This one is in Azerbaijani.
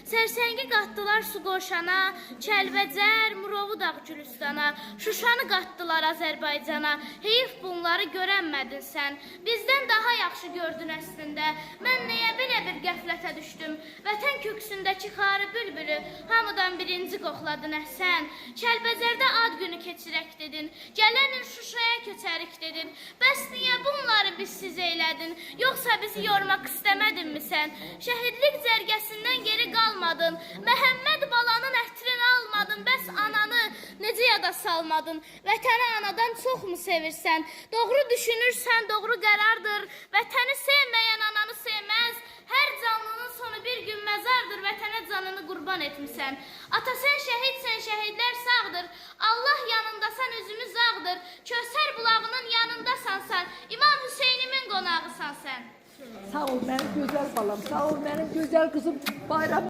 Sərsəngi qatdılar su qoşana, Kəlbəcər, Murovudağ Gülüstana, Şuşanı qatdılar Azərbaycana, heyif bunları görənmədin sən. Bizdən daha yaxşı gördün əslində, mən nəyə belə bir qəflətə düşdüm? Vətən köksündəki xarı bülbülü hamıdan birinci qoxladın əhsən. Kəlbəcərdə ad günü keçirək dedin, gələn il Şuşaya köçərik dedin. Bəs niyə bunları biz siz eylədin? Yoxsa bizi yormaq istəmədinmi sən? Şəhidlik cərgəsindən geri qalmadın, Məhəmməd balanın ətrini almadın, bəs ananı necə yada salmadın? Vətəni anadan çoxmu sevirsən? Doğru düşünürsən, doğru qərardır. Vətəni sevməyən ananı sevməz. Hər canlının sonu bir gün məzardır, vətənə canını qurban etmisən. Ata sən şəhidsən, şəhidlər sağdır. Allah yanındasan, üzümüz ağdır. Kövsər bulağının yanındasan sən. İmam Hüseynimin qonağısan sən. Sağ ol mənim gözəl balam, sağ ol mənim gözəl qızım. Bayram